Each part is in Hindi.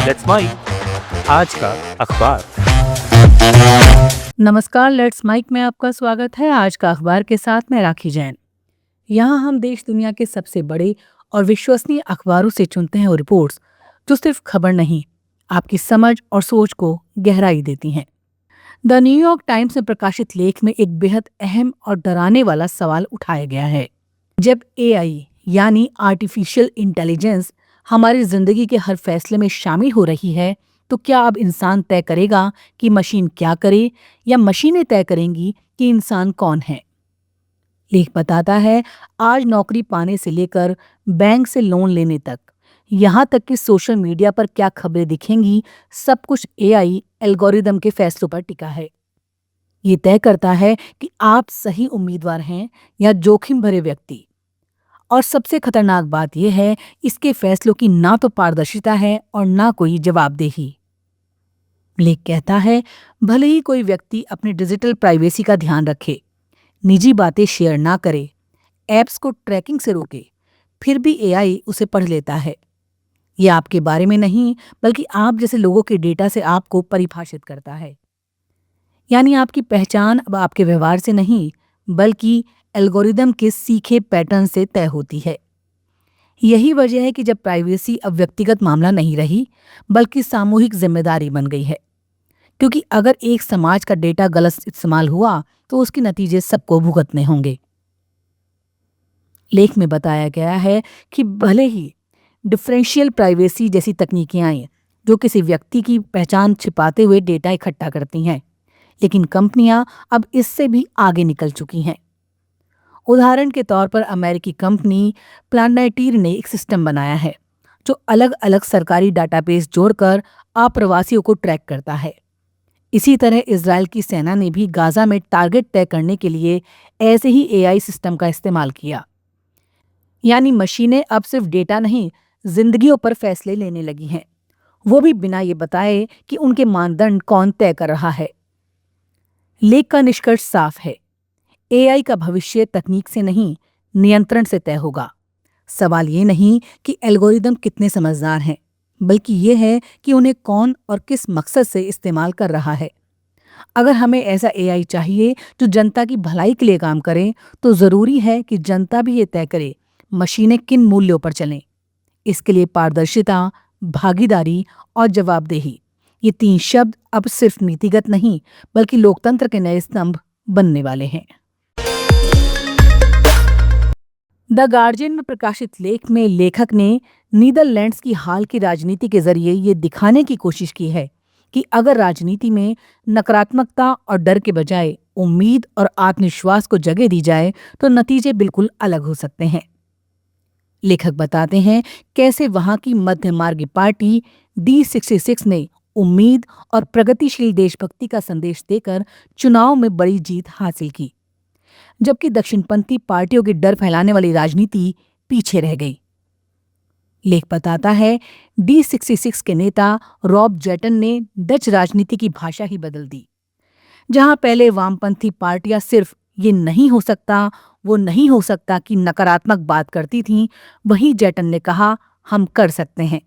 लेट्स माइक आज का अखबार। नमस्कार, लेट्स माइक में आपका स्वागत है। आज का अखबार के साथ मैं राखी जैन। यहाँ हम देश दुनिया के सबसे बड़े और विश्वसनीय अखबारों से चुनते हैं वो रिपोर्ट्स जो सिर्फ खबर नहीं, आपकी समझ और सोच को गहराई देती हैं। द न्यूयॉर्क टाइम्स में प्रकाशित लेख में एक बेहद अहम और डराने वाला सवाल उठाया गया है। जब एआई यानी आर्टिफिशियल इंटेलिजेंस हमारी जिंदगी के हर फैसले में शामिल हो रही है, तो क्या अब इंसान तय करेगा कि मशीन क्या करे या मशीनें तय करेंगी कि इंसान कौन है? लेख बताता है, आज नौकरी पाने से लेकर बैंक से लोन लेने तक, यहाँ तक कि सोशल मीडिया पर क्या खबरें दिखेंगी, सब कुछ एआई एल्गोरिदम के फैसलों पर टिका है। ये तय करता है कि आप सही उम्मीदवार हैं या जोखिम भरे व्यक्ति। और सबसे खतरनाक बात यह है, इसके फैसलों की ना तो पारदर्शिता है और ना कोई जवाबदेही। लेख कहता है, भले ही कोई व्यक्ति अपनी डिजिटल प्राइवेसी का ध्यान रखे, निजी बातें शेयर ना करे, ऐप्स को ट्रैकिंग से रोके, फिर भी एआई उसे पढ़ लेता है। यह आपके बारे में नहीं, बल्कि आप जैसे लोगों के डेटा से आपको परिभाषित करता है। यानी आपकी पहचान अब आपके व्यवहार से नहीं, बल्कि एल्गोरिदम के सीखे पैटर्न से तय होती है। यही वजह है कि जब प्राइवेसी अब व्यक्तिगत मामला नहीं रही, बल्कि सामूहिक जिम्मेदारी बन गई है। क्योंकि अगर एक समाज का डेटा गलत इस्तेमाल हुआ, तो उसके नतीजे सबको भुगतने होंगे। लेख में बताया गया है कि भले ही डिफरेंशियल प्राइवेसी जैसी तकनीकें आई, जो किसी व्यक्ति की पहचान छिपाते हुए डेटा इकट्ठा करती हैं, लेकिन कंपनियां अब इससे भी आगे निकल चुकी हैं। उदाहरण के तौर पर अमेरिकी कंपनी प्लानेटीर ने एक सिस्टम बनाया है जो अलग अलग सरकारी डाटाबेस जोड़कर आप्रवासियों को ट्रैक करता है। इसी तरह इजराइल की सेना ने भी गाजा में टारगेट तय करने के लिए ऐसे ही एआई सिस्टम का इस्तेमाल किया। यानी मशीनें अब सिर्फ डेटा नहीं, जिंदगियों पर फैसले लेने लगी हैं, वो भी बिना ये बताए कि उनके मानदंड कौन तय कर रहा है। लेख का निष्कर्ष साफ है, एआई का भविष्य तकनीक से नहीं, नियंत्रण से तय होगा। सवाल ये नहीं कि एल्गोरिदम कितने समझदार हैं, बल्कि ये है कि उन्हें कौन और किस मकसद से इस्तेमाल कर रहा है। अगर हमें ऐसा एआई चाहिए जो जनता की भलाई के लिए काम करे, तो जरूरी है कि जनता भी ये तय करे मशीनें किन मूल्यों पर चलें। इसके लिए पारदर्शिता, भागीदारी और जवाबदेही, ये 3 शब्द अब सिर्फ नीतिगत नहीं, बल्कि लोकतंत्र के नए स्तंभ बनने वाले हैं। द गार्जियन में प्रकाशित लेख में लेखक ने नीदरलैंड्स की हाल की राजनीति के जरिए ये दिखाने की कोशिश की है कि अगर राजनीति में नकारात्मकता और डर के बजाय उम्मीद और आत्मविश्वास को जगह दी जाए, तो नतीजे बिल्कुल अलग हो सकते हैं। लेखक बताते हैं कैसे वहां की मध्य मार्गी पार्टी D66 ने उम्मीद और प्रगतिशील देशभक्ति का संदेश देकर चुनाव में बड़ी जीत हासिल की, जबकि दक्षिणपंथी पार्टियों की डर फैलाने वाली राजनीति पीछे रह गई। लेख बताता है, D66 के नेता रॉब जेटन ने डच राजनीति की भाषा ही बदल दी। जहां पहले वामपंथी पार्टियां सिर्फ ये नहीं हो सकता, वो नहीं हो सकता की नकारात्मक बात करती थीं, वहीं जेटन ने कहा, हम कर सकते हैं।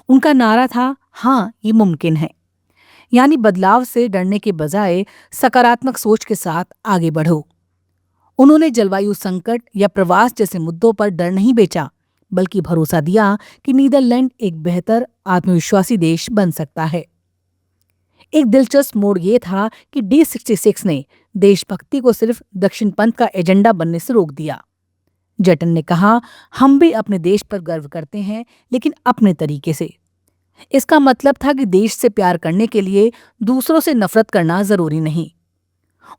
उनका नारा था, हाँ ये मुमकिन है। यानी बदलाव से डरने के बजाय सकारात्मक सोच के साथ आगे बढ़ो। उन्होंने जलवायु संकट या प्रवास जैसे मुद्दों पर डर नहीं बेचा, बल्कि भरोसा दिया कि नीदरलैंड एक बेहतर आत्मविश्वासी देश बन सकता है। एक दिलचस्प मोड़ ये था कि D66 ने देशभक्ति को सिर्फ दक्षिणपंथ का एजेंडा बनने से रोक दिया। जेटन ने कहा, हम भी अपने देश पर गर्व करते हैं, लेकिन अपने तरीके से। इसका मतलब था कि देश से प्यार करने के लिए दूसरों से नफरत करना जरूरी नहीं।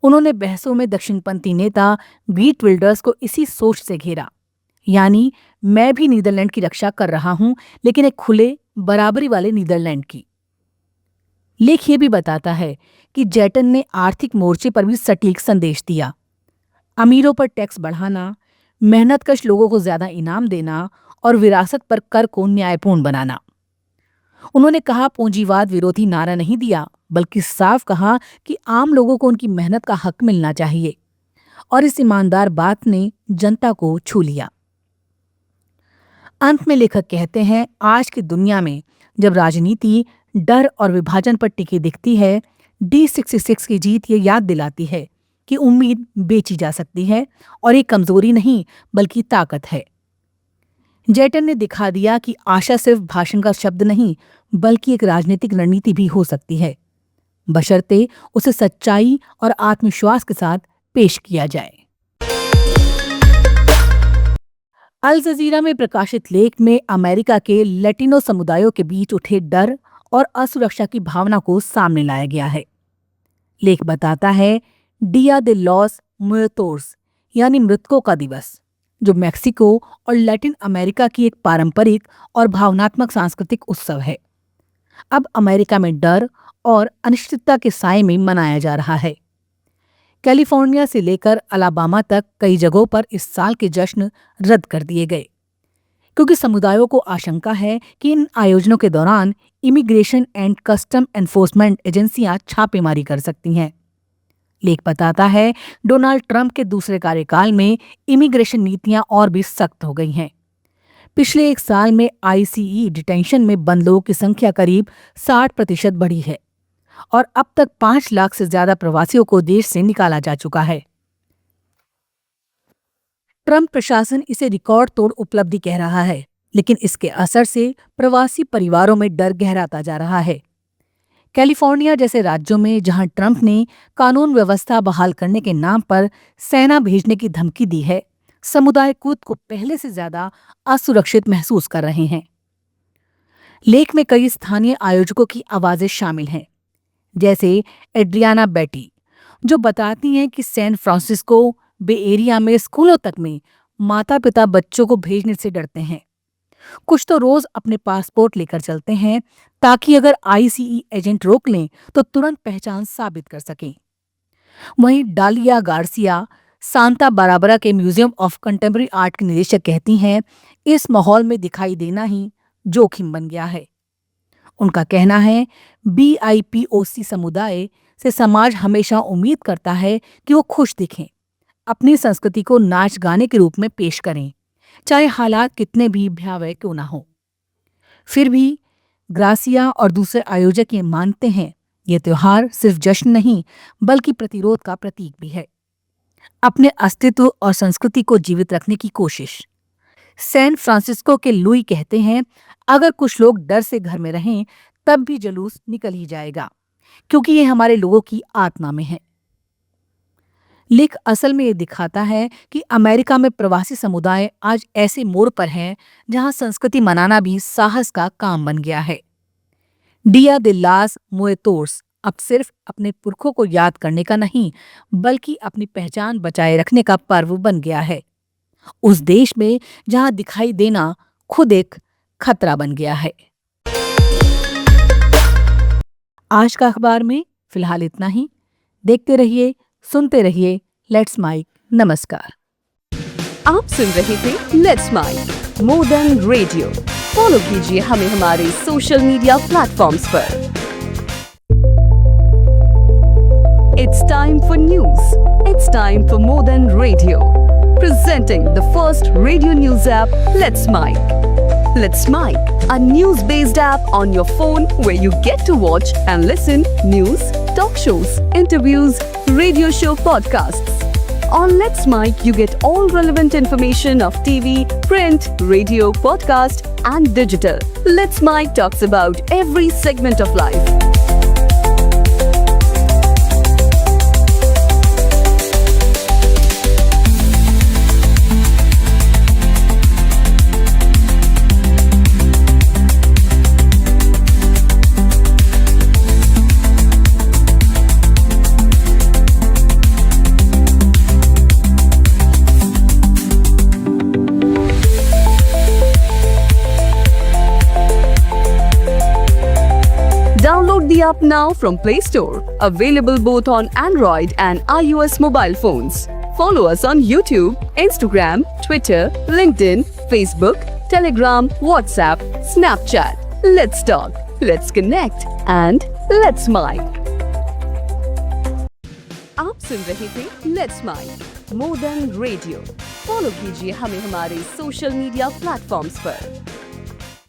उन्होंने बहसों में दक्षिणपंथी नेता बीट विल्डर्स को इसी सोच से घेरा, यानी मैं भी नीदरलैंड की रक्षा कर रहा हूं, लेकिन एक खुले बराबरी वाले नीदरलैंड की। लेख ये भी बताता है कि जेटन ने आर्थिक मोर्चे पर भी सटीक संदेश दिया। अमीरों पर टैक्स बढ़ाना, मेहनतकश लोगों को ज्यादा इनाम देना और विरासत पर कर को न्यायपूर्ण बनाना। उन्होंने कहा, पूंजीवाद विरोधी नारा नहीं दिया, बल्कि साफ कहा कि आम लोगों को उनकी मेहनत का हक मिलना चाहिए। और इस ईमानदार बात ने जनता को छू लिया। अंत में लेखक कहते हैं, आज की दुनिया में जब राजनीति डर और विभाजन पर टिकी दिखती है, D66 की जीत ये याद दिलाती है कि उम्मीद बेची जा सकती है और ये कमजोरी नहीं बल्कि ताकत है। जेटन ने दिखा दिया कि आशा सिर्फ भाषण का शब्द नहीं बल्कि एक राजनीतिक रणनीति भी हो सकती है, बशर्ते उसे सच्चाई और आत्मविश्वास के साथ पेश किया जाए। अल जजीरा में प्रकाशित लेख में अमेरिका के लैटिनो समुदायों के बीच उठे डर और असुरक्षा की भावना को सामने लाया गया है। लेख बताता है, डिया दे लॉस मुएर्तोस यानी मृतकों का दिवस, जो मेक्सिको और लैटिन अमेरिका की एक पारंपरिक और भावनात्मक सांस्कृतिक उत्सव है, अब अमेरिका में डर और अनिश्चितता के साए में मनाया जा रहा है। कैलिफोर्निया से लेकर अलाबामा तक कई जगहों पर इस साल के जश्न रद्द कर दिए गए, क्योंकि समुदायों को आशंका है कि इन आयोजनों के दौरान इमिग्रेशन एंड कस्टम एनफोर्समेंट एजेंसियां छापेमारी कर सकती हैं। लेख बताता है, डोनाल्ड ट्रंप के दूसरे कार्यकाल में इमिग्रेशन नीतियां और भी सख्त हो गई हैं। पिछले एक साल में ICE डिटेंशन में बंद लोगों की संख्या करीब 60% बढ़ी है और अब तक 5 लाख से ज्यादा प्रवासियों को देश से निकाला जा चुका है। ट्रंप प्रशासन इसे रिकॉर्ड तोड़ उपलब्धि कह रहा है, लेकिन इसके असर से प्रवासी परिवारों में डर गहराता जा रहा है। कैलिफोर्निया जैसे राज्यों में जहां ट्रंप ने कानून व्यवस्था बहाल करने के नाम पर सेना भेजने की धमकी दी है, समुदाय खुद को पहले से ज्यादा असुरक्षित महसूस कर रहे हैं। लेख में कई स्थानीय आयोजकों की आवाजें शामिल हैं, जैसे एड्रियाना बेटी, जो बताती हैं कि सैन फ्रांसिस्को बे एरिया में स्कूलों तक में माता पिता बच्चों को भेजने से डरते हैं। कुछ तो रोज अपने पासपोर्ट लेकर चलते हैं ताकि अगर ICE एजेंट रोक लें तो तुरंत पहचान साबित कर सकें। वहीं डालिया गार्सिया सांता बाराबरा के म्यूजियम ऑफ कंटेम्पररी आर्ट की निदेशक कहती हैं, इस माहौल में दिखाई देना ही जोखिम बन गया है। उनका कहना है, BIPOC समुदाय से समाज हमेशा उम्मीद करता है कि वो खुश दिखें, अपनी संस्कृति को नाच गाने के रूप में पेश करें, चाहे हालात कितने भी भयावह क्यों ना हो। फिर भी ग्रासिया और दूसरे आयोजक ये मानते हैं, ये त्योहार सिर्फ जश्न नहीं बल्कि प्रतिरोध का प्रतीक भी है, अपने अस्तित्व और संस्कृति को जीवित रखने की कोशिश। सैन फ्रांसिस्को के लुई कहते हैं, अगर कुछ लोग डर से घर में रहें तब भी जुलूस निकल ही जाएगा, क्योंकि ये हमारे लोगों की आत्मा में है। लेख असल में ये दिखाता है कि अमेरिका में प्रवासी समुदाय आज ऐसे मोड़ पर हैं जहां संस्कृति मनाना भी साहस का काम बन गया है। डिया दे लास मुएर्तोस अब सिर्फ अपने पुरखों को याद करने का नहीं बल्कि अपनी पहचान बचाए रखने का पर्व बन गया है, उस देश में जहां दिखाई देना खुद एक खतरा बन गया है। आज का अखबार में फिलहाल इतना ही। देखते रहिए, सुनते रहिए लेट्स माइक। नमस्कार। आप सुन रहे थे let's mic more than radio. Follow कीजिए हमें हमारे सोशल मीडिया प्लेटफॉर्म्स पर। It's time for news. It's time for more than radio. Presenting the first radio news app, Let's Mic. Let's Mic, a news-based app on your phone where you get to watch and listen news, talk shows, interviews, radio show podcasts. On Let's Mic, you get all relevant information of TV, print, radio, podcast, and digital. Let's Mic talks about every segment of life. Download the app now from Play Store. Available both on Android and iOS mobile phones. Follow us on YouTube, Instagram, Twitter, LinkedIn, Facebook, Telegram, WhatsApp, Snapchat. Let's talk, let's connect and let's mic. आप सुन रहे थे Let's Mic, More Than Radio. Follow कीजिए हमें हमारे सोशल मीडिया प्लेटफॉर्म्स पर।